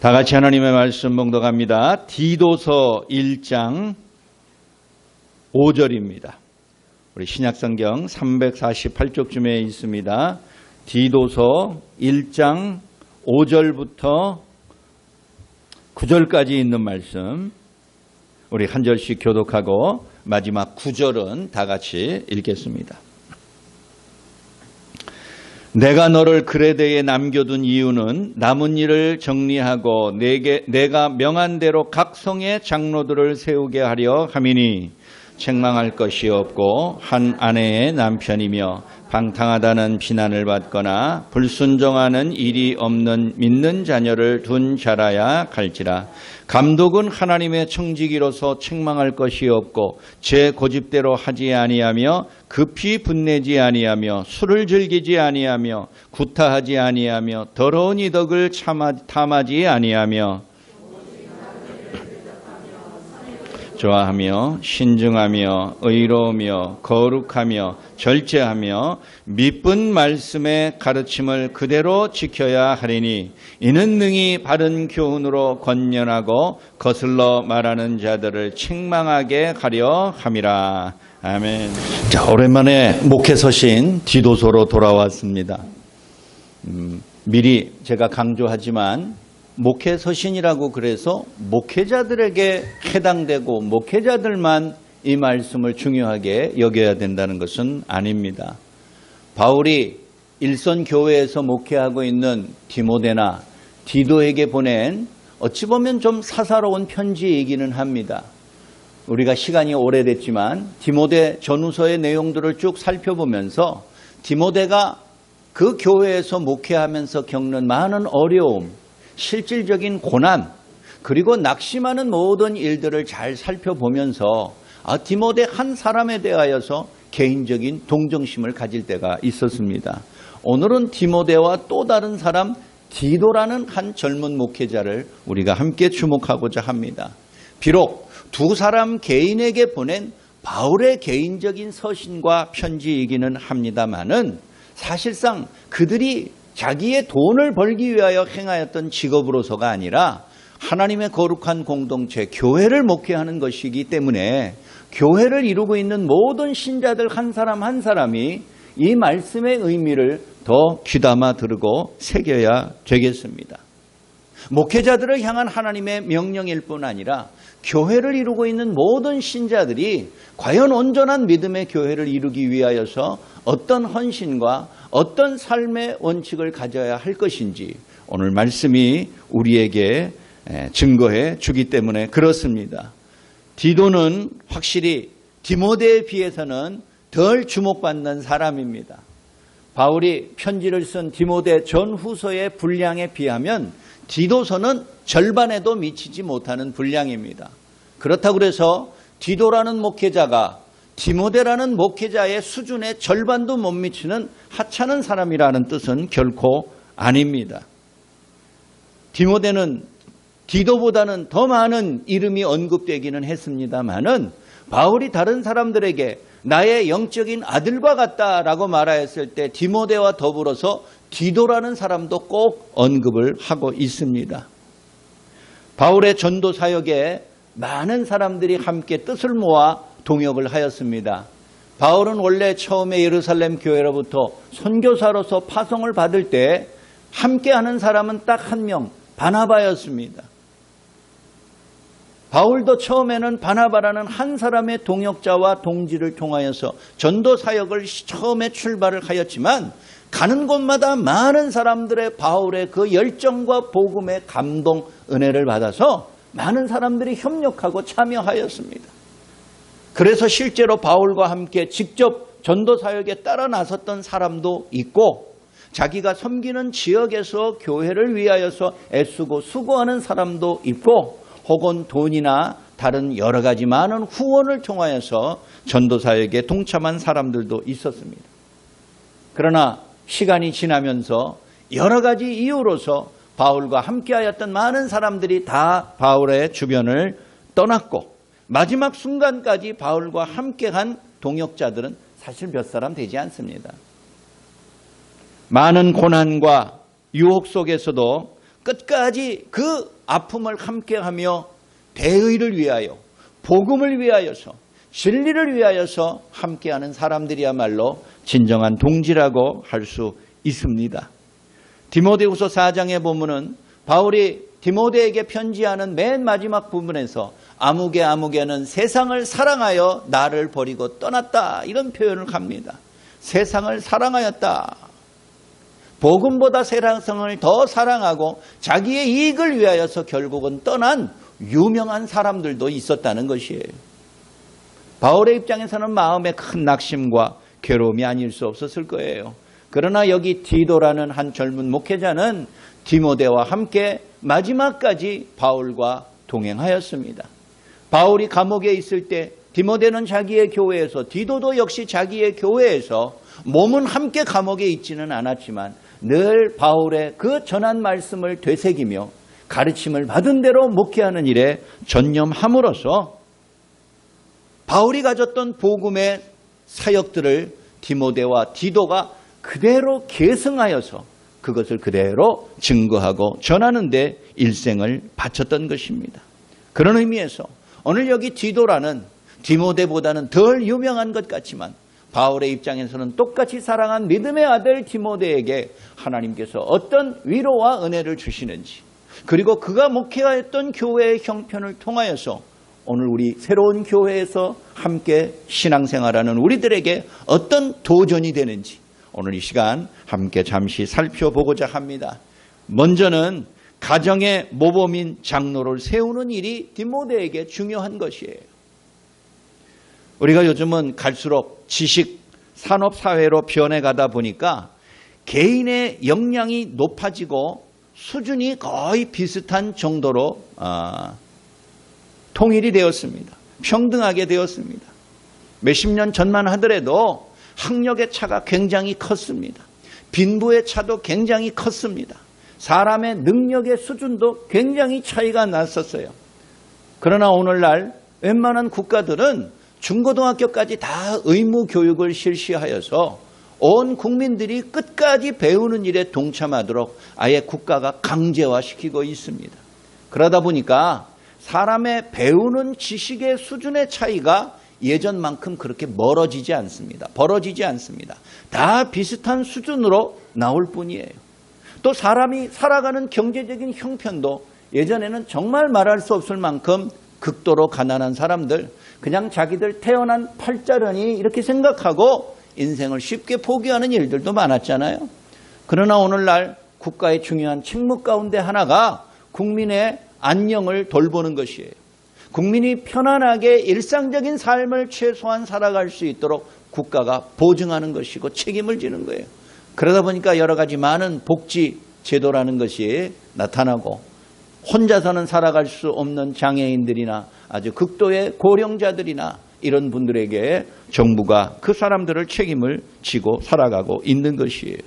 다 같이 하나님의 말씀 봉독합니다. 디도서 1장 5절입니다. 우리 신약성경 348쪽쯤에 있습니다. 디도서 1장 5절부터 9절까지 있는 말씀 우리 한 절씩 교독하고 마지막 9절은 다 같이 읽겠습니다. 내가 너를 그레데에 남겨둔 이유는 남은 일을 정리하고 내가 명한 대로 각 성의 장로들을 세우게 하려 함이니 책망할 것이 없고 한 아내의 남편이며 방탕하다는 비난을 받거나 불순종하는 일이 없는 믿는 자녀를 둔 자라야 할지라. 감독은 하나님의 청지기로서 책망할 것이 없고 제 고집대로 하지 아니하며 급히 분내지 아니하며 술을 즐기지 아니하며 구타하지 아니하며 더러운 이덕을 탐하지 아니하며 좋아하며 신중하며 의로우며 거룩하며 절제하며 미쁜 말씀의 가르침을 그대로 지켜야 하리니 이는 능히 바른 교훈으로 권면하고 거슬러 말하는 자들을 책망하게 하려 함이라. 아멘. 자, 오랜만에 목회 서신 디도서로 돌아왔습니다. 미리 제가 강조하지만 목회 서신이라고 그래서 목회자들에게 해당되고 목회자들만 이 말씀을 중요하게 여겨야 된다는 것은 아닙니다. 바울이 일선 교회에서 목회하고 있는 디모데나 디도에게 보낸 어찌 보면 좀 사사로운 편지이기는 합니다. 우리가 시간이 오래됐지만 디모데 전후서의 내용들을 쭉 살펴보면서 디모데가 그 교회에서 목회하면서 겪는 많은 어려움, 실질적인 고난, 그리고 낙심하는 모든 일들을 잘 살펴보면서 디모데 한 사람에 대하여서 개인적인 동정심을 가질 때가 있었습니다. 오늘은 디모데와 또 다른 사람 디도라는 한 젊은 목회자를 우리가 함께 주목하고자 합니다. 비록 두 사람 개인에게 보낸 바울의 개인적인 서신과 편지이기는 합니다마는 사실상 그들이 자기의 돈을 벌기 위하여 행하였던 직업으로서가 아니라 하나님의 거룩한 공동체, 교회를 목회하는 것이기 때문에 교회를 이루고 있는 모든 신자들 한 사람 한 사람이 이 말씀의 의미를 더 귀담아 들고 새겨야 되겠습니다. 목회자들을 향한 하나님의 명령일 뿐 아니라 교회를 이루고 있는 모든 신자들이 과연 온전한 믿음의 교회를 이루기 위하여서 어떤 헌신과 어떤 삶의 원칙을 가져야 할 것인지 오늘 말씀이 우리에게 증거해 주기 때문에 그렇습니다. 디도는 확실히 디모데에 비해서는 덜 주목받는 사람입니다. 바울이 편지를 쓴 디모데 전후서의 분량에 비하면 디도서는 절반에도 미치지 못하는 분량입니다. 그렇다고 해서 디도라는 목회자가 디모데라는 목회자의 수준의 절반도 못 미치는 하찮은 사람이라는 뜻은 결코 아닙니다. 디모데는 디도보다는 더 많은 이름이 언급되기는 했습니다마는 바울이 다른 사람들에게 나의 영적인 아들과 같다라고 말하였을 때 디모데와 더불어서 디도라는 사람도 꼭 언급을 하고 있습니다. 바울의 전도 사역에 많은 사람들이 함께 뜻을 모아 동역을 하였습니다. 바울은 원래 처음에 예루살렘 교회로부터 선교사로서 파송을 받을 때 함께하는 사람은 딱 한 명, 바나바였습니다. 바울도 처음에는 바나바라는 한 사람의 동역자와 동지를 통하여서 전도 사역을 처음에 출발을 하였지만 가는 곳마다 많은 사람들의 바울의 그 열정과 복음의 감동, 은혜를 받아서 많은 사람들이 협력하고 참여하였습니다. 그래서 실제로 바울과 함께 직접 전도 사역에 따라 나섰던 사람도 있고 자기가 섬기는 지역에서 교회를 위하여서 애쓰고 수고하는 사람도 있고 혹은 돈이나 다른 여러 가지 많은 후원을 통하여서 전도 사역에 동참한 사람들도 있었습니다. 그러나 시간이 지나면서 여러 가지 이유로서 바울과 함께하였던 많은 사람들이 다 바울의 주변을 떠났고 마지막 순간까지 바울과 함께한 동역자들은 사실 몇 사람 되지 않습니다. 많은 고난과 유혹 속에서도 끝까지 그 아픔을 함께하며 대의를 위하여, 복음을 위하여서, 진리를 위하여서 함께하는 사람들이야말로 진정한 동지라고 할 수 있습니다. 디모데후서 4장에 보면은 바울이 디모데에게 편지하는 맨 마지막 부분에서 아무개는 세상을 사랑하여 나를 버리고 떠났다, 이런 표현을 합니다. 세상을 사랑하였다. 복음보다 세상을 더 사랑하고 자기의 이익을 위하여서 결국은 떠난 유명한 사람들도 있었다는 것이에요. 바울의 입장에서는 마음에 큰 낙심과 괴로움이 아닐 수 없었을 거예요. 그러나 여기 디도라는 한 젊은 목회자는 디모데와 함께 마지막까지 바울과 동행하였습니다. 바울이 감옥에 있을 때 디모데는 자기의 교회에서, 디도도 역시 자기의 교회에서 몸은 함께 감옥에 있지는 않았지만 늘 바울의 그 전한 말씀을 되새기며 가르침을 받은 대로 목회하는 일에 전념함으로써 바울이 가졌던 복음의 사역들을 디모데와 디도가 그대로 계승하여서 그것을 그대로 증거하고 전하는 데 일생을 바쳤던 것입니다. 그런 의미에서 오늘 여기 디도라는 디모데보다는 덜 유명한 것 같지만 바울의 입장에서는 똑같이 사랑한 믿음의 아들 디모데에게 하나님께서 어떤 위로와 은혜를 주시는지, 그리고 그가 목회하였던 교회의 형편을 통하여서 오늘 우리 새로운 교회에서 함께 신앙생활하는 우리들에게 어떤 도전이 되는지 오늘 이 시간 함께 잠시 살펴보고자 합니다. 먼저는 가정의 모범인 장로를 세우는 일이 디모데에게 중요한 것이에요. 우리가 요즘은 갈수록 지식 산업사회로 변해가다 보니까 개인의 역량이 높아지고 수준이 거의 비슷한 정도로 통일이 되었습니다. 평등하게 되었습니다. 몇십 년 전만 하더라도 학력의 차가 굉장히 컸습니다. 빈부의 차도 굉장히 컸습니다. 사람의 능력의 수준도 굉장히 차이가 났었어요. 그러나 오늘날 웬만한 국가들은 중고등학교까지 다 의무 교육을 실시하여서 온 국민들이 끝까지 배우는 일에 동참하도록 아예 국가가 강제화시키고 있습니다. 그러다 보니까 사람의 배우는 지식의 수준의 차이가 예전만큼 그렇게 멀어지지 않습니다. 벌어지지 않습니다. 다 비슷한 수준으로 나올 뿐이에요. 또 사람이 살아가는 경제적인 형편도 예전에는 정말 말할 수 없을 만큼 극도로 가난한 사람들, 그냥 자기들 태어난 팔자련이 이렇게 생각하고 인생을 쉽게 포기하는 일들도 많았잖아요. 그러나 오늘날 국가의 중요한 책무 가운데 하나가 국민의 안녕을 돌보는 것이에요. 국민이 편안하게 일상적인 삶을 최소한 살아갈 수 있도록 국가가 보증하는 것이고 책임을 지는 거예요. 그러다 보니까 여러 가지 많은 복지 제도라는 것이 나타나고 혼자서는 살아갈 수 없는 장애인들이나 아주 극도의 고령자들이나 이런 분들에게 정부가 그 사람들을 책임을 지고 살아가고 있는 것이에요.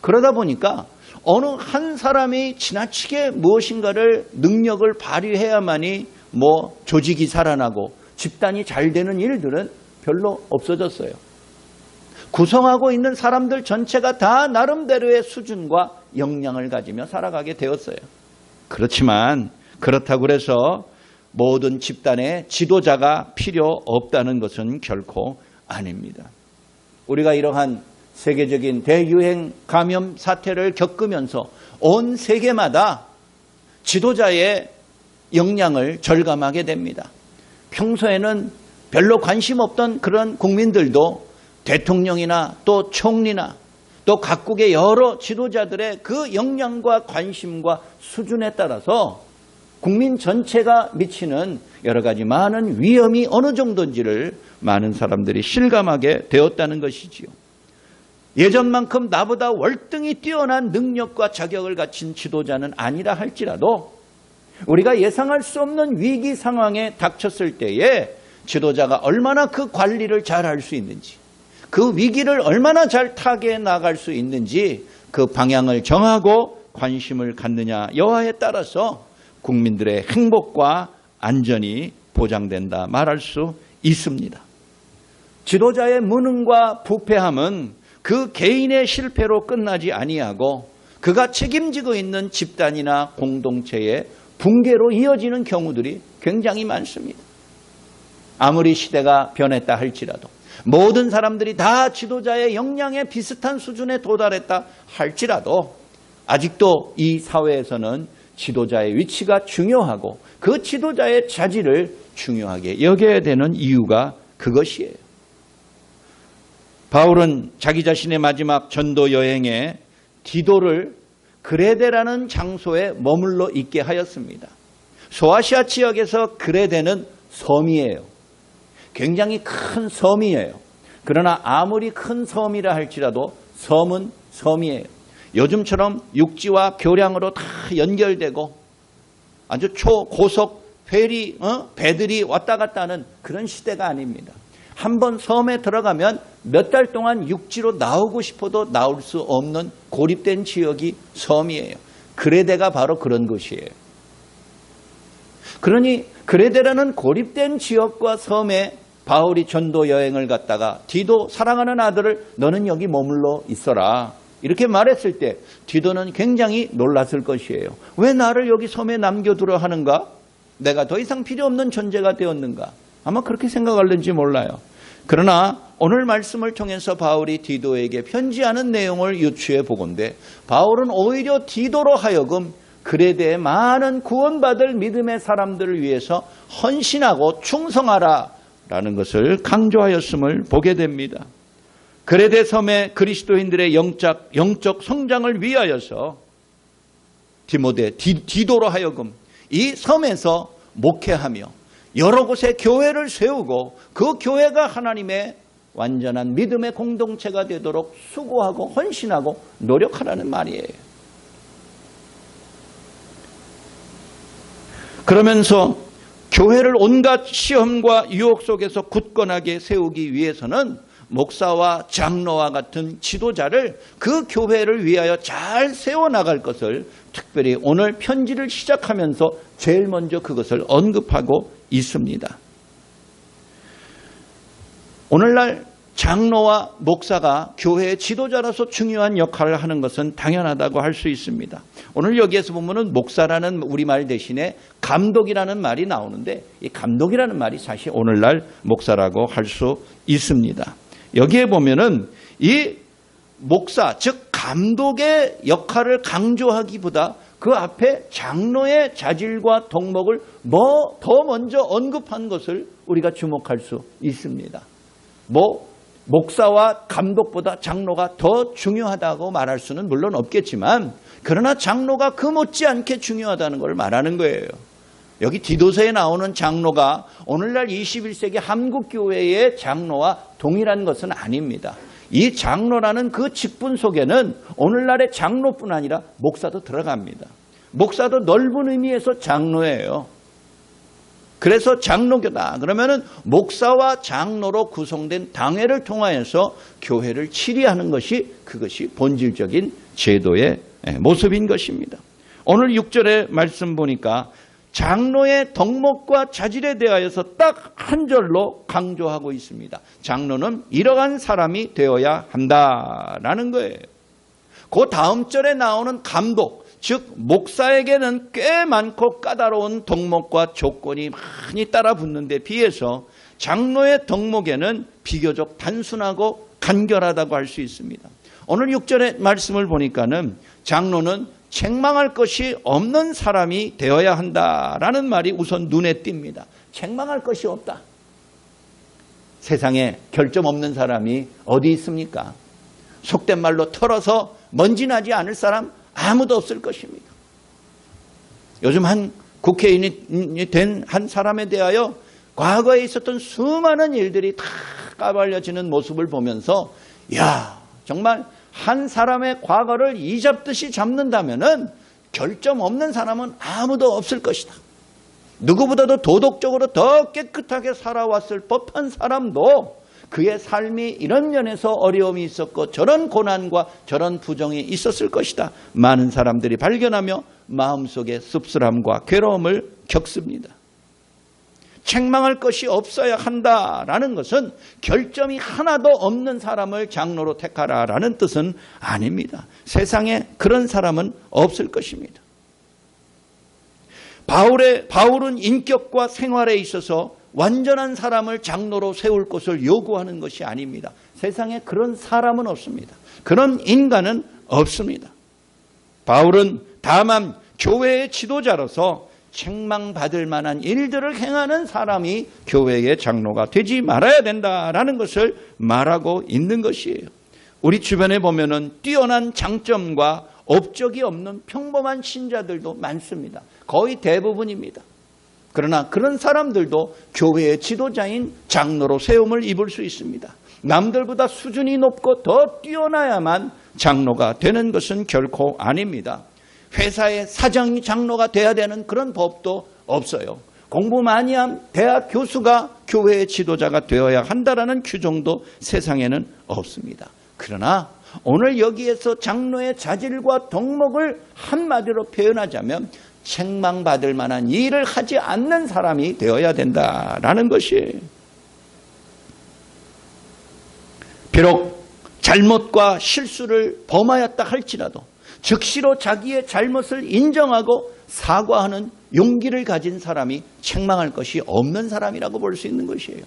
그러다 보니까 어느 한 사람이 지나치게 무엇인가를 능력을 발휘해야만이 조직이 살아나고 집단이 잘 되는 일들은 별로 없어졌어요. 구성하고 있는 사람들 전체가 다 나름대로의 수준과 역량을 가지며 살아가게 되었어요. 그렇지만 그렇다고 해서 모든 집단의 지도자가 필요 없다는 것은 결코 아닙니다. 우리가 이러한 세계적인 대유행 감염 사태를 겪으면서 온 세계마다 지도자의 역량을 절감하게 됩니다. 평소에는 별로 관심 없던 그런 국민들도 대통령이나 또 총리나 또 각국의 여러 지도자들의 그 역량과 관심과 수준에 따라서 국민 전체가 미치는 여러 가지 많은 위험이 어느 정도인지를 많은 사람들이 실감하게 되었다는 것이지요. 예전만큼 나보다 월등히 뛰어난 능력과 자격을 갖춘 지도자는 아니라 할지라도 우리가 예상할 수 없는 위기 상황에 닥쳤을 때에 지도자가 얼마나 그 관리를 잘 할 수 있는지, 그 위기를 얼마나 잘 타개해 나갈 수 있는지 그 방향을 정하고 관심을 갖느냐 여하에 따라서 국민들의 행복과 안전이 보장된다 말할 수 있습니다. 지도자의 무능과 부패함은 그 개인의 실패로 끝나지 아니하고 그가 책임지고 있는 집단이나 공동체의 붕괴로 이어지는 경우들이 굉장히 많습니다. 아무리 시대가 변했다 할지라도, 모든 사람들이 다 지도자의 역량에 비슷한 수준에 도달했다 할지라도 아직도 이 사회에서는 지도자의 위치가 중요하고 그 지도자의 자질을 중요하게 여겨야 되는 이유가 그것이에요. 바울은 자기 자신의 마지막 전도 여행에 디도를 그레데라는 장소에 머물러 있게 하였습니다. 소아시아 지역에서 그레데는 섬이에요. 굉장히 큰 섬이에요. 그러나 아무리 큰 섬이라 할지라도 섬은 섬이에요. 요즘처럼 육지와 교량으로 다 연결되고 아주 초고속 페리, 배들이 왔다 갔다 하는 그런 시대가 아닙니다. 한번 섬에 들어가면 몇 달 동안 육지로 나오고 싶어도 나올 수 없는 고립된 지역이 섬이에요. 그레데가 바로 그런 곳이에요. 그러니 그레데라는 고립된 지역과 섬에 바울이 전도 여행을 갔다가 디도 사랑하는 아들을 너는 여기 머물러 있어라 이렇게 말했을 때 디도는 굉장히 놀랐을 것이에요. 왜 나를 여기 섬에 남겨두려 하는가? 내가 더 이상 필요 없는 존재가 되었는가? 아마 그렇게 생각할는지 몰라요. 그러나 오늘 말씀을 통해서 바울이 디도에게 편지하는 내용을 유추해 보건대 바울은 오히려 디도로 하여금 그레데의 많은 구원받을 믿음의 사람들을 위해서 헌신하고 충성하라 라는 것을 강조하였음을 보게 됩니다. 그레데 섬의 그리스도인들의 영적 성장을 위하여서 디도로 하여금 이 섬에서 목회하며 여러 곳에 교회를 세우고 그 교회가 하나님의 완전한 믿음의 공동체가 되도록 수고하고 헌신하고 노력하라는 말이에요. 그러면서 교회를 온갖 시험과 유혹 속에서 굳건하게 세우기 위해서는 목사와 장로와 같은 지도자를 그 교회를 위하여 잘 세워나갈 것을 특별히 오늘 편지를 시작하면서 제일 먼저 그것을 언급하고 있습니다. 오늘날 장로와 목사가 교회의 지도자로서 중요한 역할을 하는 것은 당연하다고 할 수 있습니다. 오늘 여기에서 보면은 목사라는 우리말 대신에 감독이라는 말이 나오는데 이 감독이라는 말이 사실 오늘날 목사라고 할 수 있습니다. 여기에 보면은 이 목사, 즉 감독의 역할을 강조하기보다 그 앞에 장로의 자질과 덕목을 더 먼저 언급한 것을 우리가 주목할 수 있습니다. 목사와 감독보다 장로가 더 중요하다고 말할 수는 물론 없겠지만 그러나 장로가 그 못지않게 중요하다는 걸 말하는 거예요. 여기 디도서에 나오는 장로가 오늘날 21세기 한국교회의 장로와 동일한 것은 아닙니다. 이 장로라는 그 직분 속에는 오늘날의 장로뿐 아니라 목사도 들어갑니다. 목사도 넓은 의미에서 장로예요. 그래서 장로교다. 그러면은 목사와 장로로 구성된 당회를 통하여서 교회를 치리하는 그것이 본질적인 제도의 모습인 것입니다. 오늘 6절의 말씀 보니까 장로의 덕목과 자질에 대하여서 딱 한 절로 강조하고 있습니다. 장로는 이러한 사람이 되어야 한다라는 거예요. 그 다음 절에 나오는 감독, 즉 목사에게는 꽤 많고 까다로운 덕목과 조건이 많이 따라붙는 데 비해서 장로의 덕목에는 비교적 단순하고 간결하다고 할 수 있습니다. 오늘 6절의 말씀을 보니까는 장로는 책망할 것이 없는 사람이 되어야 한다라는 말이 우선 눈에 띕니다. 책망할 것이 없다. 세상에 결점 없는 사람이 어디 있습니까? 속된 말로 털어서 먼지 나지 않을 사람 아무도 없을 것입니다. 요즘 한 국회의원이 된 한 사람에 대하여 과거에 있었던 수많은 일들이 다 까발려지는 모습을 보면서 야, 정말 한 사람의 과거를 이잡듯이 잡는다면은 결점 없는 사람은 아무도 없을 것이다. 누구보다도 도덕적으로 더 깨끗하게 살아왔을 법한 사람도 그의 삶이 이런 면에서 어려움이 있었고 저런 고난과 저런 부정이 있었을 것이다. 많은 사람들이 발견하며 마음속에 씁쓸함과 괴로움을 겪습니다. 책망할 것이 없어야 한다라는 것은 결점이 하나도 없는 사람을 장로로 택하라라는 뜻은 아닙니다. 세상에 그런 사람은 없을 것입니다. 바울은 인격과 생활에 있어서 완전한 사람을 장로로 세울 것을 요구하는 것이 아닙니다. 세상에 그런 사람은 없습니다. 그런 인간은 없습니다. 바울은 다만 교회의 지도자로서 책망받을 만한 일들을 행하는 사람이 교회의 장로가 되지 말아야 된다라는 것을 말하고 있는 것이에요. 우리 주변에 보면은 뛰어난 장점과 업적이 없는 평범한 신자들도 많습니다. 거의 대부분입니다. 그러나 그런 사람들도 교회의 지도자인 장로로 세움을 입을 수 있습니다. 남들보다 수준이 높고 더 뛰어나야만 장로가 되는 것은 결코 아닙니다. 회사의 사장이 장로가 돼야 되는 그런 법도 없어요. 공부 많이 한 대학 교수가 교회의 지도자가 되어야 한다라는 규정도 세상에는 없습니다. 그러나 오늘 여기에서 장로의 자질과 덕목을 한마디로 표현하자면 책망받을 만한 일을 하지 않는 사람이 되어야 된다라는 것이에요. 비록 잘못과 실수를 범하였다 할지라도 즉시로 자기의 잘못을 인정하고 사과하는 용기를 가진 사람이 책망할 것이 없는 사람이라고 볼 수 있는 것이에요.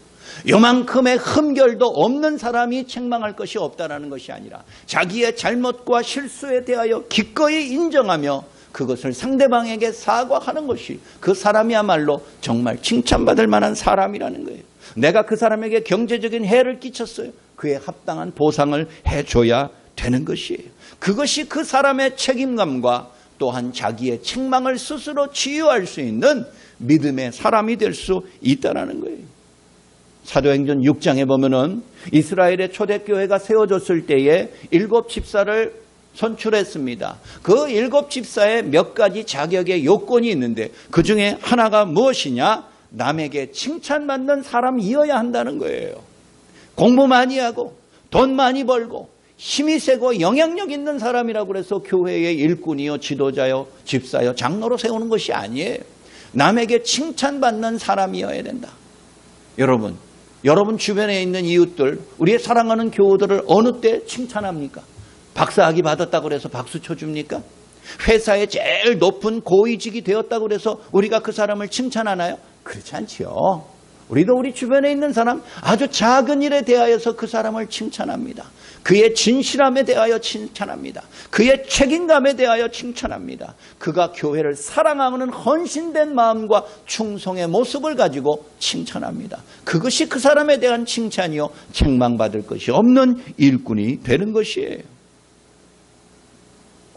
요만큼의 흠결도 없는 사람이 책망할 것이 없다는 것이 아니라 자기의 잘못과 실수에 대하여 기꺼이 인정하며 그것을 상대방에게 사과하는 것이 그 사람이야말로 정말 칭찬받을 만한 사람이라는 거예요. 내가 그 사람에게 경제적인 해를 끼쳤어요. 그에 합당한 보상을 해줘야 되는 것이에요. 그것이 그 사람의 책임감과 또한 자기의 책망을 스스로 치유할 수 있는 믿음의 사람이 될 수 있다는 거예요. 사도행전 6장에 보면은 이스라엘의 초대교회가 세워졌을 때에 7 집사를 선출했습니다. 그 7 집사에 몇 가지 자격의 요건이 있는데 그 중에 하나가 무엇이냐? 남에게 칭찬받는 사람이어야 한다는 거예요. 공부 많이 하고 돈 많이 벌고 힘이 세고 영향력 있는 사람이라고 해서 교회의 일꾼이요, 지도자요, 집사요, 장로로 세우는 것이 아니에요. 남에게 칭찬받는 사람이어야 된다. 여러분 주변에 있는 이웃들, 우리의 사랑하는 교우들을 어느 때 칭찬합니까? 박사학위 받았다고 해서 박수 쳐줍니까? 회사에 제일 높은 고위직이 되었다고 해서 우리가 그 사람을 칭찬하나요? 그렇지 않지요. 우리도 우리 주변에 있는 사람 아주 작은 일에 대하여서 그 사람을 칭찬합니다. 그의 진실함에 대하여 칭찬합니다. 그의 책임감에 대하여 칭찬합니다. 그가 교회를 사랑하는 헌신된 마음과 충성의 모습을 가지고 칭찬합니다. 그것이 그 사람에 대한 칭찬이요, 책망받을 것이 없는 일꾼이 되는 것이에요.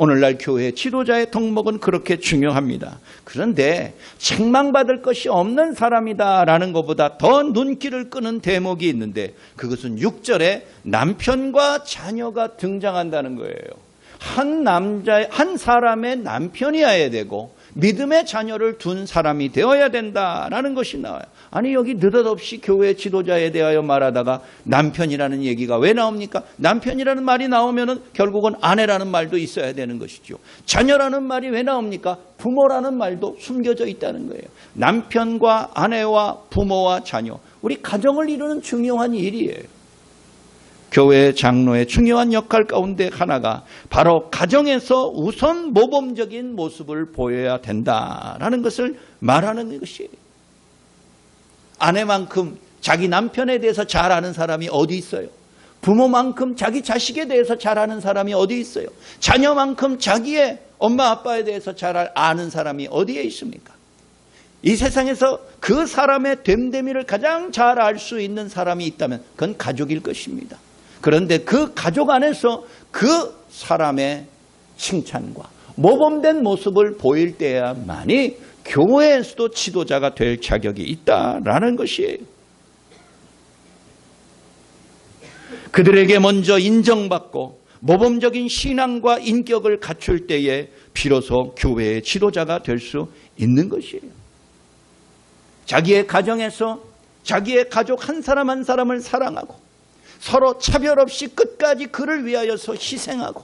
오늘날 교회 지도자의 덕목은 그렇게 중요합니다. 그런데 책망받을 것이 없는 사람이다라는 것보다 더 눈길을 끄는 대목이 있는데 그것은 6절에 남편과 자녀가 등장한다는 거예요. 한 사람의 남편이어야 되고 믿음의 자녀를 둔 사람이 되어야 된다라는 것이 나와요. 아니 여기 느닷없이 교회 지도자에 대하여 말하다가 남편이라는 얘기가 왜 나옵니까? 남편이라는 말이 나오면은 결국은 아내라는 말도 있어야 되는 것이죠. 자녀라는 말이 왜 나옵니까? 부모라는 말도 숨겨져 있다는 거예요. 남편과 아내와 부모와 자녀, 우리 가정을 이루는 중요한 일이에요. 교회 장로의 중요한 역할 가운데 하나가 바로 가정에서 우선 모범적인 모습을 보여야 된다라는 것을 말하는 것이에요. 아내만큼 자기 남편에 대해서 잘 아는 사람이 어디 있어요? 부모만큼 자기 자식에 대해서 잘 아는 사람이 어디 있어요? 자녀만큼 자기의 엄마 아빠에 대해서 잘 아는 사람이 어디에 있습니까? 이 세상에서 그 사람의 됨됨이를 가장 잘 알 수 있는 사람이 있다면 그건 가족일 것입니다. 그런데 그 가족 안에서 그 사람의 칭찬과 모범된 모습을 보일 때야만이 교회에서도 지도자가 될 자격이 있다라는 것이에요. 그들에게 먼저 인정받고 모범적인 신앙과 인격을 갖출 때에 비로소 교회의 지도자가 될 수 있는 것이에요. 자기의 가정에서 자기의 가족 한 사람 한 사람을 사랑하고 서로 차별 없이 끝까지 그를 위하여서 희생하고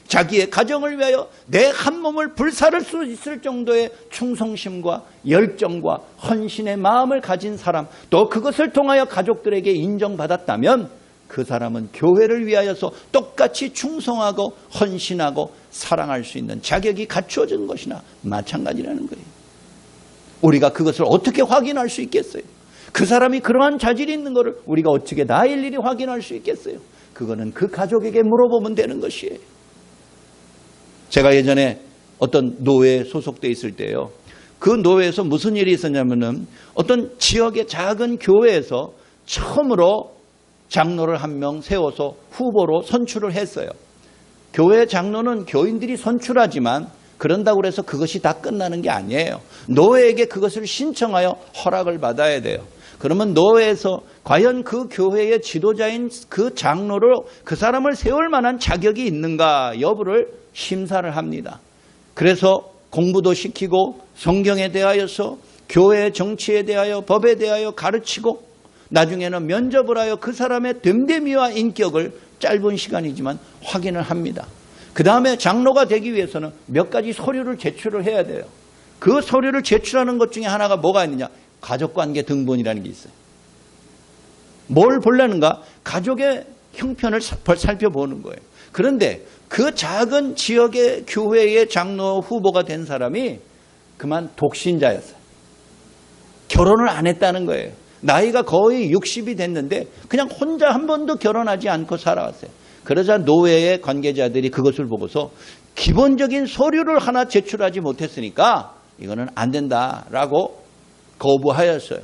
자기의 가정을 위하여 내 한 몸을 불사를 수 있을 정도의 충성심과 열정과 헌신의 마음을 가진 사람, 또 그것을 통하여 가족들에게 인정받았다면 그 사람은 교회를 위하여서 똑같이 충성하고 헌신하고 사랑할 수 있는 자격이 갖추어진 것이나 마찬가지라는 거예요. 우리가 그것을 어떻게 확인할 수 있겠어요? 그 사람이 그러한 자질이 있는 것을 우리가 어떻게 나 일일이 확인할 수 있겠어요? 그거는 그 가족에게 물어보면 되는 것이에요. 제가 예전에 어떤 노회에 소속돼 있을 때요, 그 노회에서 무슨 일이 있었냐면은 어떤 지역의 작은 교회에서 처음으로 장로를 한 명 세워서 후보로 선출을 했어요. 교회 장로는 교인들이 선출하지만 그런다고 해서 그것이 다 끝나는 게 아니에요. 노회에게 그것을 신청하여 허락을 받아야 돼요. 그러면 노회에서 과연 그 교회의 지도자인 그 장로로 그 사람을 세울 만한 자격이 있는가 여부를 심사를 합니다. 그래서 공부도 시키고 성경에 대하여서 교회의 정치에 대하여 법에 대하여 가르치고 나중에는 면접을 하여 그 사람의 됨됨이와 인격을 짧은 시간이지만 확인을 합니다. 그 다음에 장로가 되기 위해서는 몇 가지 서류를 제출을 해야 돼요. 그 서류를 제출하는 것 중에 하나가 뭐가 있느냐? 가족관계 등본이라는 게 있어요. 뭘 보려는가? 가족의 형편을 살펴보는 거예요. 그런데 그 작은 지역의 교회의 장로 후보가 된 사람이 그만 독신자였어요. 결혼을 안 했다는 거예요. 나이가 거의 60이 됐는데 그냥 혼자 한 번도 결혼하지 않고 살아왔어요. 그러자 노회의 관계자들이 그것을 보고서 기본적인 서류를 하나 제출하지 못했으니까 이거는 안 된다라고 거부하였어요.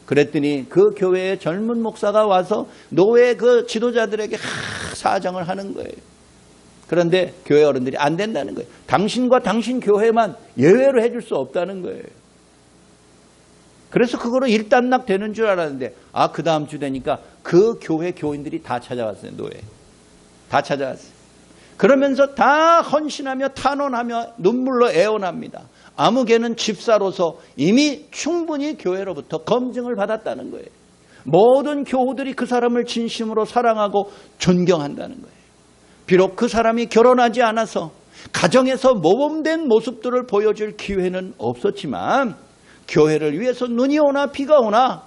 그랬더니 그 교회의 젊은 목사가 와서 노회 그 지도자들에게 사정을 하는 거예요. 그런데 교회 어른들이 안 된다는 거예요. 당신과 당신 교회만 예외로 해줄 수 없다는 거예요. 그래서 그거로 일단락 되는 줄 알았는데 그 다음 주 되니까 그 교회 교인들이 다 찾아왔어요. 노회. 다 찾아왔어요. 그러면서 다 헌신하며 탄원하며 눈물로 애원합니다. 아무개는 집사로서 이미 충분히 교회로부터 검증을 받았다는 거예요. 모든 교우들이 그 사람을 진심으로 사랑하고 존경한다는 거예요. 비록 그 사람이 결혼하지 않아서 가정에서 모범된 모습들을 보여줄 기회는 없었지만 교회를 위해서 눈이 오나 비가 오나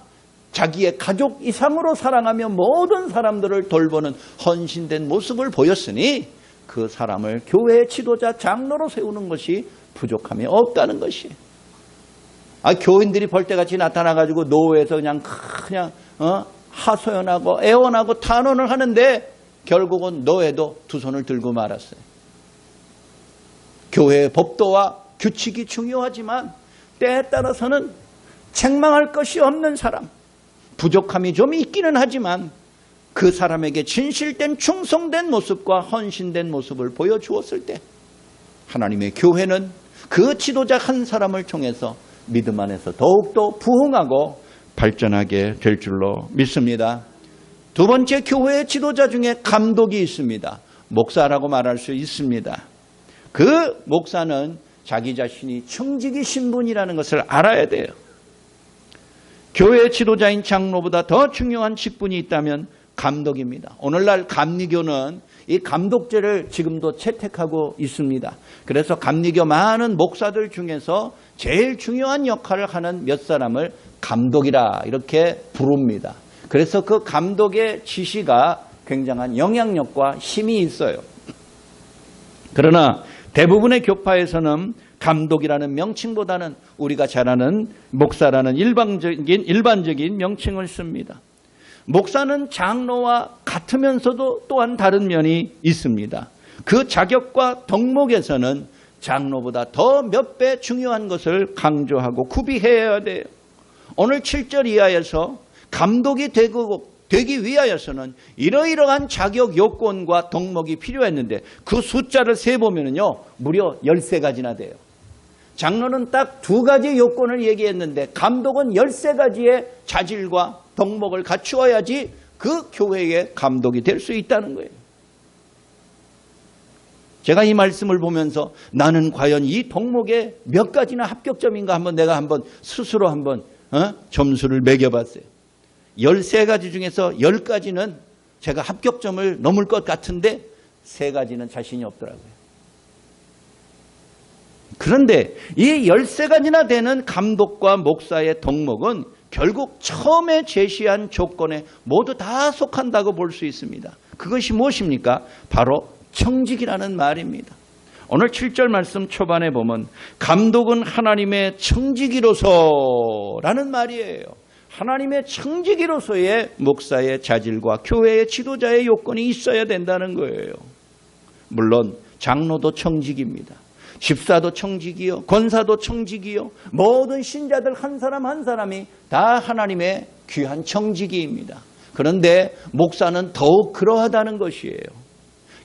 자기의 가족 이상으로 사랑하며 모든 사람들을 돌보는 헌신된 모습을 보였으니 그 사람을 교회의 지도자 장로로 세우는 것이 부족함이 없다는 것이에요. 교인들이 벌떼같이 나타나가지고 노회에서 그냥 하소연하고 애원하고 탄원을 하는데 결국은 노회도 두 손을 들고 말았어요. 교회의 법도와 규칙이 중요하지만 때에 따라서는 책망할 것이 없는 사람, 부족함이 좀 있기는 하지만 그 사람에게 진실된 충성된 모습과 헌신된 모습을 보여주었을 때 하나님의 교회는 그 지도자 한 사람을 통해서 믿음 안에서 더욱더 부흥하고 발전하게 될 줄로 믿습니다. 두 번째, 교회의 지도자 중에 감독이 있습니다. 목사라고 말할 수 있습니다. 그 목사는 자기 자신이 청지기 신분이라는 것을 알아야 돼요. 교회의 지도자인 장로보다 더 중요한 직분이 있다면 감독입니다. 오늘날 감리교는 이 감독제를 지금도 채택하고 있습니다. 그래서 감리교 많은 목사들 중에서 제일 중요한 역할을 하는 몇 사람을 감독이라 이렇게 부릅니다. 그래서 그 감독의 지시가 굉장한 영향력과 힘이 있어요. 그러나 대부분의 교파에서는 감독이라는 명칭보다는 우리가 잘 아는 목사라는 일반적인 명칭을 씁니다. 목사는 장로와 같으면서도 또한 다른 면이 있습니다. 그 자격과 덕목에서는 장로보다 더 몇 배 중요한 것을 강조하고 구비해야 돼요. 오늘 7절 이하에서 감독이 되기 위하여서는 이러이러한 자격 요건과 덕목이 필요했는데 그 숫자를 세보면요 무려 13가지나 돼요. 장로는 딱 2가지 요건을 얘기했는데 감독은 13가지의 자질과 덕목을 갖추어야지 그 교회의 감독이 될 수 있다는 거예요. 제가 이 말씀을 보면서 나는 과연 이 덕목에 몇 가지나 합격점인가 내가 스스로 점수를 매겨봤어요. 13가지 중에서 10가지는 제가 합격점을 넘을 것 같은데 3가지는 자신이 없더라고요. 그런데 이 13가지나 되는 감독과 목사의 덕목은 결국 처음에 제시한 조건에 모두 다 속한다고 볼 수 있습니다. 그것이 무엇입니까? 바로 청직이라는 말입니다. 오늘 7절 말씀 초반에 보면 감독은 하나님의 청지기로서라는 말이에요. 하나님의 청지기로서의 목사의 자질과 교회의 지도자의 요건이 있어야 된다는 거예요. 물론 장로도 청직입니다. 집사도 청직이요, 권사도 청직이요, 모든 신자들 한 사람 한 사람이 다 하나님의 귀한 청직이입니다. 그런데 목사는 더욱 그러하다는 것이에요.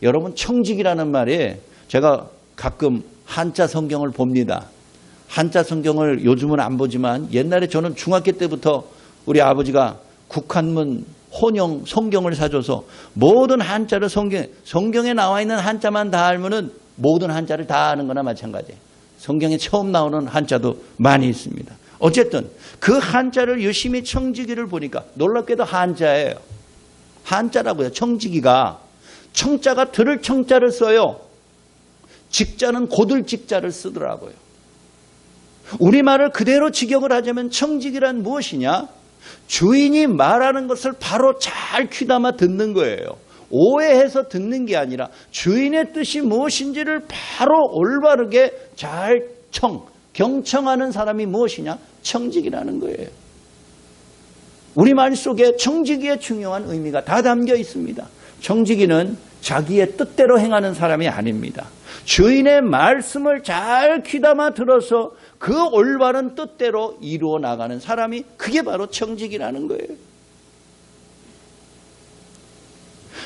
여러분, 청직이라는 말에 제가 가끔 한자 성경을 봅니다. 한자 성경을 요즘은 안 보지만 옛날에 저는 중학교 때부터 우리 아버지가 국한문 혼용 성경을 사줘서 모든 한자를 성경에 나와 있는 한자만 다 알면은 모든 한자를 다 아는 거나 마찬가지예요. 성경에 처음 나오는 한자도 많이 있습니다. 어쨌든 그 한자를 열심히 청지기를 보니까 놀랍게도 한자예요. 한자라고요. 청지기가 청자가 들을 청자를 써요. 직자는 고들 직자를 쓰더라고요. 우리말을 그대로 직역을 하자면 청지기란 무엇이냐? 주인이 말하는 것을 바로 잘 귀담아 듣는 거예요. 오해해서 듣는 게 아니라 주인의 뜻이 무엇인지를 바로 올바르게 잘 경청하는 사람이 무엇이냐? 청직이라는 거예요. 우리말 속에 청지기의 중요한 의미가 다 담겨 있습니다. 청지기는 자기의 뜻대로 행하는 사람이 아닙니다. 주인의 말씀을 잘 귀담아 들어서 그 올바른 뜻대로 이루어 나가는 사람이 그게 바로 청지기라는 거예요.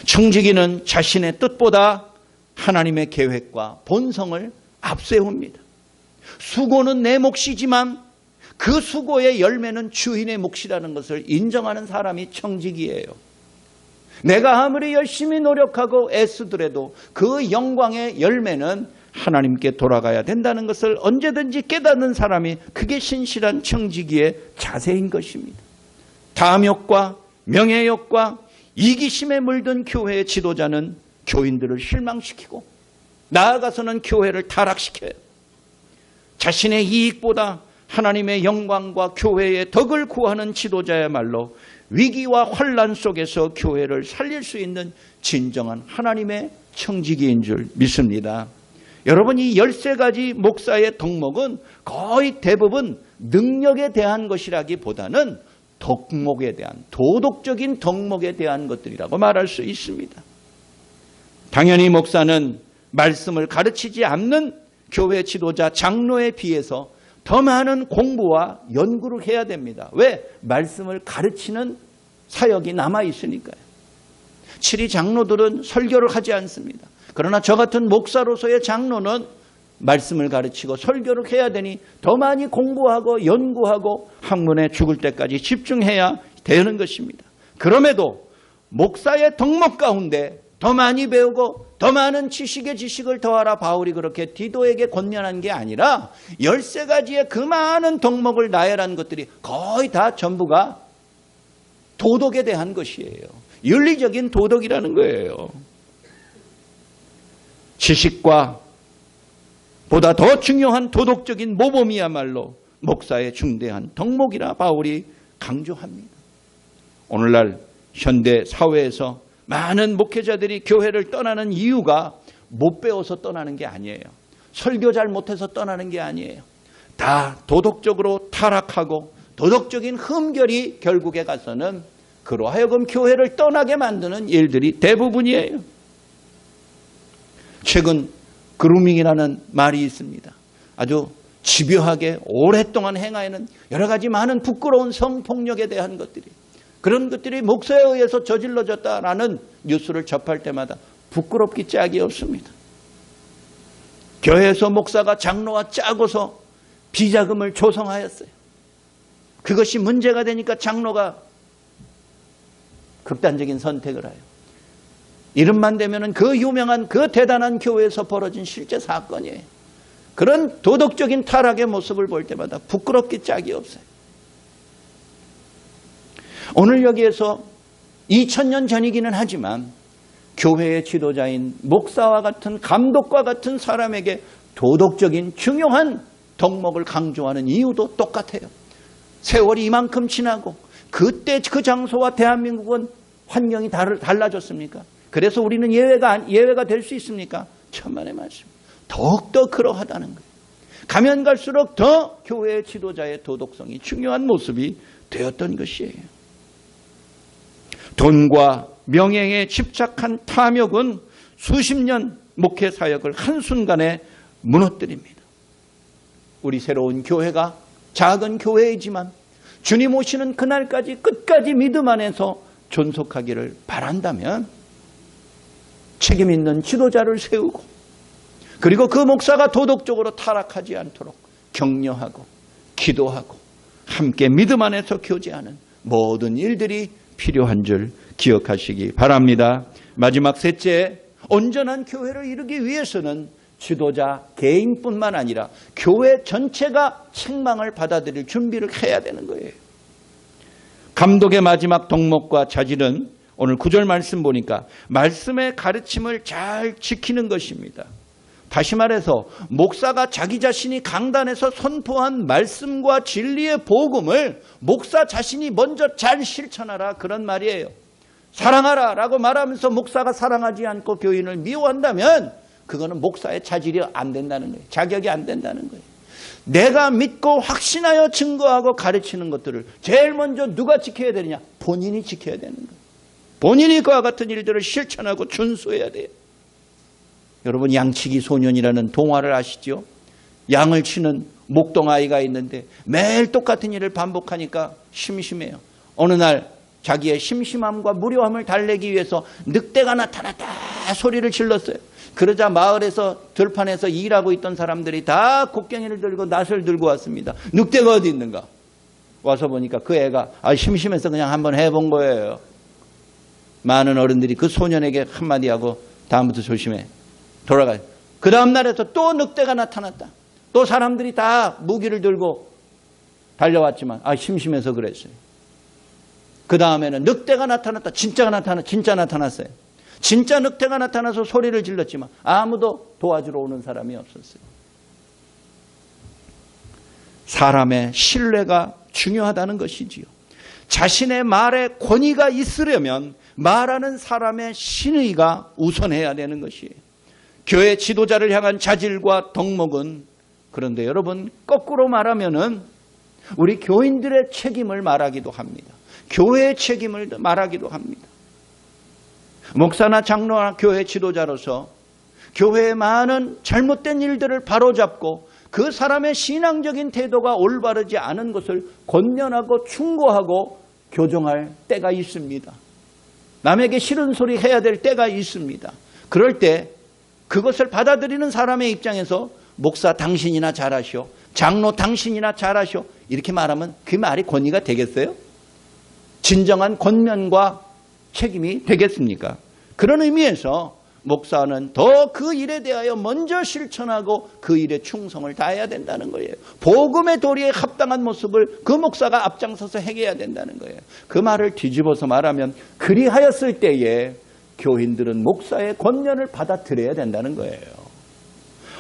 청지기는 자신의 뜻보다 하나님의 계획과 본성을 앞세웁니다. 수고는 내 몫이지만 그 수고의 열매는 주인의 몫이라는 것을 인정하는 사람이 청지기예요. 내가 아무리 열심히 노력하고 애쓰더라도 그 영광의 열매는 하나님께 돌아가야 된다는 것을 언제든지 깨닫는 사람이 그게 신실한 청지기의 자세인 것입니다. 탐욕과 명예욕과 이기심에 물든 교회의 지도자는 교인들을 실망시키고 나아가서는 교회를 타락시켜요. 자신의 이익보다 하나님의 영광과 교회의 덕을 구하는 지도자야말로 위기와 환난 속에서 교회를 살릴 수 있는 진정한 하나님의 청지기인 줄 믿습니다. 여러분, 이 13가지 목사의 덕목은 거의 대부분 능력에 대한 것이라기보다는 덕목에 대한, 도덕적인 덕목에 대한 것들이라고 말할 수 있습니다. 당연히 목사는 말씀을 가르치지 않는 교회 지도자 장로에 비해서 더 많은 공부와 연구를 해야 됩니다. 왜? 말씀을 가르치는 사역이 남아있으니까요. 칠이 장로들은 설교를 하지 않습니다. 그러나 저 같은 목사로서의 장로는 말씀을 가르치고 설교를 해야 되니 더 많이 공부하고 연구하고 학문에 죽을 때까지 집중해야 되는 것입니다. 그럼에도 목사의 덕목 가운데 더 많이 배우고 더 많은 지식의 지식을 더하라 바울이 그렇게 디도에게 권면한 게 아니라 13가지의 그 많은 덕목을 나열한 것들이 거의 다 전부가 도덕에 대한 것이에요. 윤리적인 도덕이라는 거예요. 지식과 보다 더 중요한 도덕적인 모범이야말로 목사의 중대한 덕목이라 바울이 강조합니다. 오늘날 현대 사회에서 많은 목회자들이 교회를 떠나는 이유가 못 배워서 떠나는 게 아니에요. 설교 잘 못해서 떠나는 게 아니에요. 다 도덕적으로 타락하고 도덕적인 흠결이 결국에 가서는 그로 하여금 교회를 떠나게 만드는 일들이 대부분이에요. 최근 그루밍이라는 말이 있습니다. 아주 집요하게 오랫동안 행하는 여러 가지 많은 부끄러운 성폭력에 대한 것들이, 그런 것들이 목사에 의해서 저질러졌다라는 뉴스를 접할 때마다 부끄럽기 짝이 없습니다. 교회에서 목사가 장로와 짜고서 비자금을 조성하였어요. 그것이 문제가 되니까 장로가 극단적인 선택을 해요. 이름만 되면은 그 유명한 그 대단한 교회에서 벌어진 실제 사건이에요. 그런 도덕적인 타락의 모습을 볼 때마다 부끄럽기 짝이 없어요. 오늘 여기에서 2000년 전이기는 하지만 교회의 지도자인 목사와 같은 감독과 같은 사람에게 도덕적인 중요한 덕목을 강조하는 이유도 똑같아요. 세월이 이만큼 지나고 그때 그 장소와 대한민국은 환경이 달라졌습니까? 그래서 우리는 예외가 될 수 있습니까? 천만의 말씀. 더욱더 그러하다는 거예요. 가면 갈수록 더 교회의 지도자의 도덕성이 중요한 모습이 되었던 것이에요. 돈과 명예에 집착한 탐욕은 수십 년 목회 사역을 한순간에 무너뜨립니다. 우리 새로운 교회가 작은 교회이지만 주님 오시는 그날까지 끝까지 믿음 안에서 존속하기를 바란다면 책임 있는 지도자를 세우고 그리고 그 목사가 도덕적으로 타락하지 않도록 격려하고 기도하고 함께 믿음 안에서 교제하는 모든 일들이 필요한 줄 기억하시기 바랍니다. 마지막 셋째, 온전한 교회를 이루기 위해서는 지도자 개인뿐만 아니라 교회 전체가 책망을 받아들일 준비를 해야 되는 거예요. 감독의 마지막 덕목과 자질은 오늘 9절 말씀 보니까 말씀의 가르침을 잘 지키는 것입니다. 다시 말해서 목사가 자기 자신이 강단에서 선포한 말씀과 진리의 복음을 목사 자신이 먼저 잘 실천하라, 그런 말이에요. 사랑하라 라고 말하면서 목사가 사랑하지 않고 교인을 미워한다면 그거는 목사의 자질이 안 된다는 거예요. 자격이 안 된다는 거예요. 내가 믿고 확신하여 증거하고 가르치는 것들을 제일 먼저 누가 지켜야 되느냐? 본인이 지켜야 되는 거예요. 본인이 그와 같은 일들을 실천하고 준수해야 돼요. 여러분, 양치기 소년이라는 동화를 아시죠? 양을 치는 목동아이가 있는데 매일 똑같은 일을 반복하니까 심심해요. 어느 날 자기의 심심함과 무료함을 달래기 위해서 늑대가 나타났다 소리를 질렀어요. 그러자 마을에서 들판에서 일하고 있던 사람들이 다 곡괭이를 들고 낫을 들고 왔습니다. 늑대가 어디 있는가? 와서 보니까 그 애가 심심해서 그냥 한번 해본 거예요. 많은 어른들이 그 소년에게 한마디 하고 다음부터 조심해. 돌아가요. 그 다음 날에서 또 늑대가 나타났다. 또 사람들이 다 무기를 들고 달려왔지만 심심해서 그랬어요. 그 다음에는 늑대가 나타났다. 진짜 나타났어요. 진짜 늑대가 나타나서 소리를 질렀지만 아무도 도와주러 오는 사람이 없었어요. 사람의 신뢰가 중요하다는 것이지요. 자신의 말에 권위가 있으려면 말하는 사람의 신의가 우선해야 되는 것이에요. 교회 지도자를 향한 자질과 덕목은, 그런데 여러분, 거꾸로 말하면은 우리 교인들의 책임을 말하기도 합니다. 교회의 책임을 말하기도 합니다. 목사나 장로나 교회 지도자로서 교회의 많은 잘못된 일들을 바로잡고 그 사람의 신앙적인 태도가 올바르지 않은 것을 권면하고 충고하고 교정할 때가 있습니다. 남에게 싫은 소리 해야 될 때가 있습니다. 그럴 때 그것을 받아들이는 사람의 입장에서 목사 당신이나 잘하시오, 장로 당신이나 잘하시오, 이렇게 말하면 그 말이 권위가 되겠어요? 진정한 권면과 책임이 되겠습니까? 그런 의미에서 목사는 더 그 일에 대하여 먼저 실천하고 그 일에 충성을 다해야 된다는 거예요. 복음의 도리에 합당한 모습을 그 목사가 앞장서서 행해야 된다는 거예요. 그 말을 뒤집어서 말하면 그리하였을 때에 교인들은 목사의 권면을 받아들여야 된다는 거예요.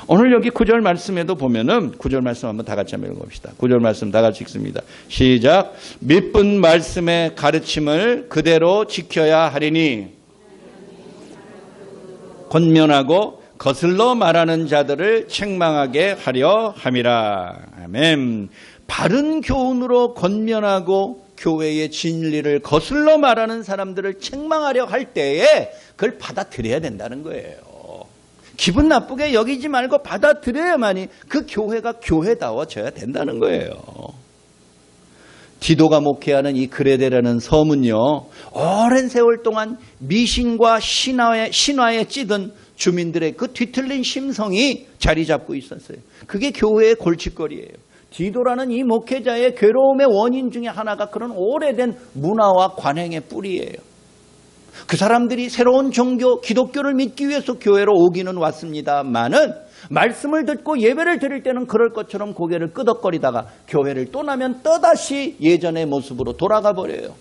오늘 여기 9절 말씀에도 보면은 9절 말씀 한번 다 같이 한번 읽어봅시다. 9절 말씀 다 같이 읽습니다. 시작. 믿은 말씀의 가르침을 그대로 지켜야 하리니 권면하고 거슬러 말하는 자들을 책망하게 하려 함이라. 아멘. 바른 교훈으로 권면하고 교회의 진리를 거슬러 말하는 사람들을 책망하려 할 때에 그걸 받아들여야 된다는 거예요. 기분 나쁘게 여기지 말고 받아들여야만이 그 교회가 교회다워져야 된다는 거예요. 디도가 목회하는 이 그레데라는 섬은요, 오랜 세월 동안 미신과 신화에 찌든 주민들의 그 뒤틀린 심성이 자리 잡고 있었어요. 그게 교회의 골칫거리예요. 디도라는 이 목회자의 괴로움의 원인 중에 하나가 그런 오래된 문화와 관행의 뿌리예요. 그 사람들이 새로운 종교, 기독교를 믿기 위해서 교회로 오기는 왔습니다만은 말씀을 듣고 예배를 드릴 때는 그럴 것처럼 고개를 끄덕거리다가 교회를 떠나면 또다시 예전의 모습으로 돌아가 버려요.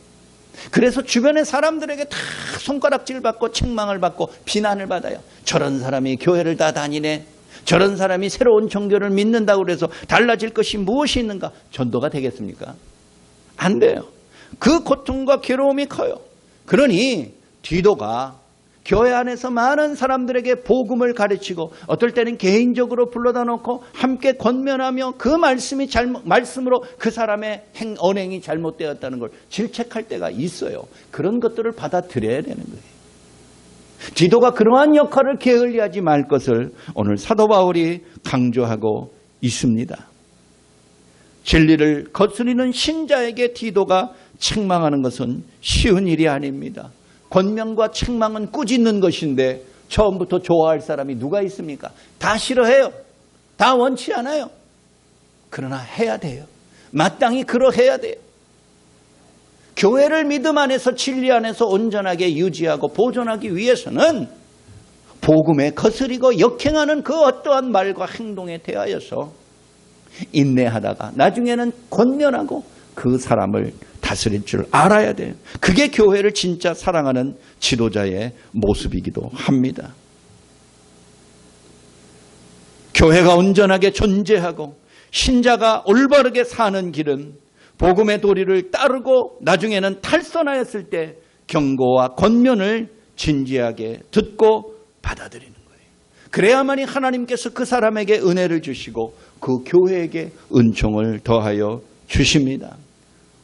그래서 주변의 사람들에게 다 손가락질 받고 책망을 받고 비난을 받아요. 저런 사람이 교회를 다 다니네. 저런 사람이 새로운 종교를 믿는다고 그래서 달라질 것이 무엇이 있는가? 전도가 되겠습니까? 안 돼요. 그 고통과 괴로움이 커요. 그러니 디도가 교회 안에서 많은 사람들에게 복음을 가르치고 어떨 때는 개인적으로 불러다 놓고 함께 권면하며 그 말씀으로 그 사람의 언행이 잘못되었다는 걸 질책할 때가 있어요. 그런 것들을 받아들여야 되는 거예요. 디도가 그러한 역할을 게을리하지 말 것을 오늘 사도 바울이 강조하고 있습니다. 진리를 거스리는 신자에게 디도가 책망하는 것은 쉬운 일이 아닙니다. 권면과 책망은 꾸짖는 것인데 처음부터 좋아할 사람이 누가 있습니까? 다 싫어해요. 다 원치 않아요. 그러나 해야 돼요. 마땅히 그러해야 돼요. 교회를 믿음 안에서 진리 안에서 온전하게 유지하고 보존하기 위해서는 복음에 거스리고 역행하는 그 어떠한 말과 행동에 대하여서 인내하다가 나중에는 권면하고 그 사람을 다스릴 줄 알아야 돼요. 그게 교회를 진짜 사랑하는 지도자의 모습이기도 합니다. 교회가 온전하게 존재하고 신자가 올바르게 사는 길은 복음의 도리를 따르고 나중에는 탈선하였을 때 경고와 권면을 진지하게 듣고 받아들이는 거예요. 그래야만이 하나님께서 그 사람에게 은혜를 주시고 그 교회에게 은총을 더하여 주십니다.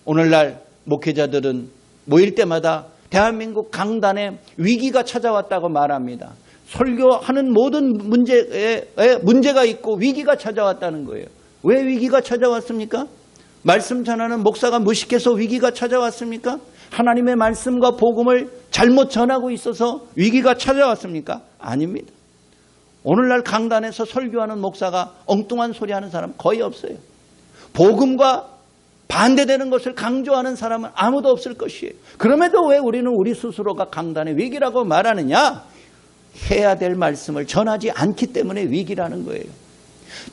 오늘날 목회자들은 모일 때마다 대한민국 강단에 위기가 찾아왔다고 말합니다. 설교하는 모든 문제에 문제가 있고 위기가 찾아왔다는 거예요. 왜 위기가 찾아왔습니까? 말씀 전하는 목사가 무식해서 위기가 찾아왔습니까? 하나님의 말씀과 복음을 잘못 전하고 있어서 위기가 찾아왔습니까? 아닙니다. 오늘날 강단에서 설교하는 목사가 엉뚱한 소리 하는 사람 거의 없어요. 복음과 반대되는 것을 강조하는 사람은 아무도 없을 것이에요. 그럼에도 왜 우리는 우리 스스로가 강단의 위기라고 말하느냐? 해야 될 말씀을 전하지 않기 때문에 위기라는 거예요.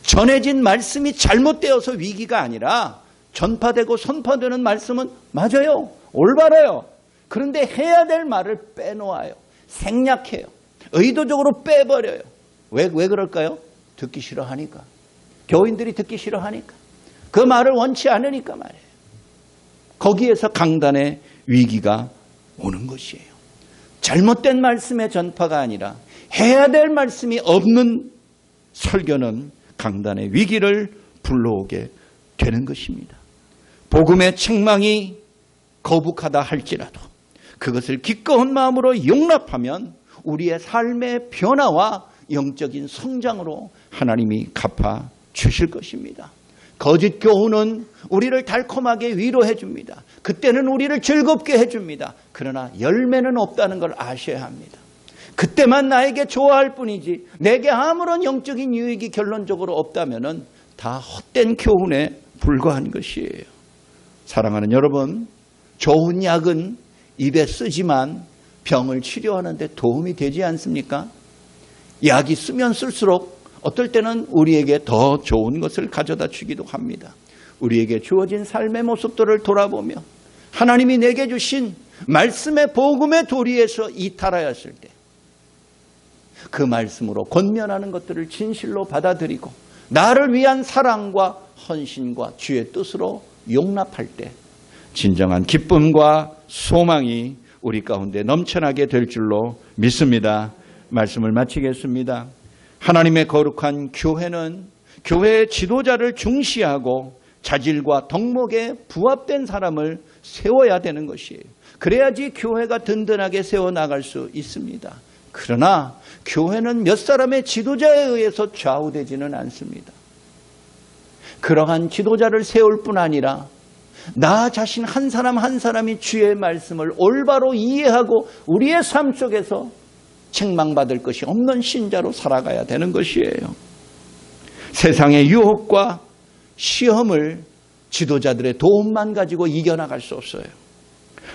전해진 말씀이 잘못되어서 위기가 아니라 전파되고 선포되는 말씀은 맞아요. 올바라요. 그런데 해야 될 말을 빼놓아요. 생략해요. 의도적으로 빼버려요. 왜 그럴까요? 듣기 싫어하니까. 교인들이 듣기 싫어하니까. 그 말을 원치 않으니까 말이에요. 거기에서 강단의 위기가 오는 것이에요. 잘못된 말씀의 전파가 아니라 해야 될 말씀이 없는 설교는 강단의 위기를 불러오게 되는 것입니다. 복음의 책망이 거북하다 할지라도 그것을 기꺼운 마음으로 용납하면 우리의 삶의 변화와 영적인 성장으로 하나님이 갚아 주실 것입니다. 거짓 교훈은 우리를 달콤하게 위로해 줍니다. 그때는 우리를 즐겁게 해줍니다. 그러나 열매는 없다는 걸 아셔야 합니다. 그때만 나에게 좋아할 뿐이지 내게 아무런 영적인 유익이 결론적으로 없다면 다 헛된 교훈에 불과한 것이에요. 사랑하는 여러분, 좋은 약은 입에 쓰지만 병을 치료하는 데 도움이 되지 않습니까? 약이 쓰면 쓸수록 어떨 때는 우리에게 더 좋은 것을 가져다 주기도 합니다. 우리에게 주어진 삶의 모습들을 돌아보며 하나님이 내게 주신 말씀의 복음의 도리에서 이탈하였을 때 그 말씀으로 권면하는 것들을 진실로 받아들이고 나를 위한 사랑과 헌신과 주의 뜻으로 용납할 때 진정한 기쁨과 소망이 우리 가운데 넘쳐나게 될 줄로 믿습니다. 말씀을 마치겠습니다. 하나님의 거룩한 교회는 교회의 지도자를 중시하고 자질과 덕목에 부합된 사람을 세워야 되는 것이에요. 그래야지 교회가 든든하게 세워나갈 수 있습니다. 그러나 교회는 몇 사람의 지도자에 의해서 좌우되지는 않습니다. 그러한 지도자를 세울 뿐 아니라 나 자신 한 사람 한 사람이 주의 말씀을 올바로 이해하고 우리의 삶 속에서 책망받을 것이 없는 신자로 살아가야 되는 것이에요. 세상의 유혹과 시험을 지도자들의 도움만 가지고 이겨나갈 수 없어요.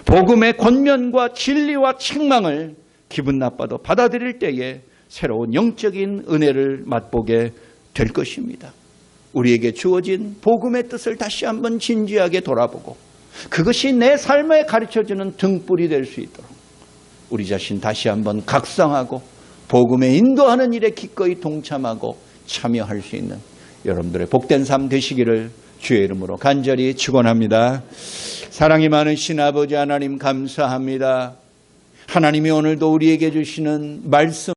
복음의 권면과 진리와 책망을 기분 나빠도 받아들일 때에 새로운 영적인 은혜를 맛보게 될 것입니다. 우리에게 주어진 복음의 뜻을 다시 한번 진지하게 돌아보고 그것이 내 삶에 가르쳐주는 등불이 될 수 있도록 우리 자신 다시 한번 각성하고 복음에 인도하는 일에 기꺼이 동참하고 참여할 수 있는 여러분들의 복된 삶 되시기를 주의 이름으로 간절히 축원합니다. 사랑이 많으신 아버지 하나님 감사합니다. 하나님이 오늘도 우리에게 주시는 말씀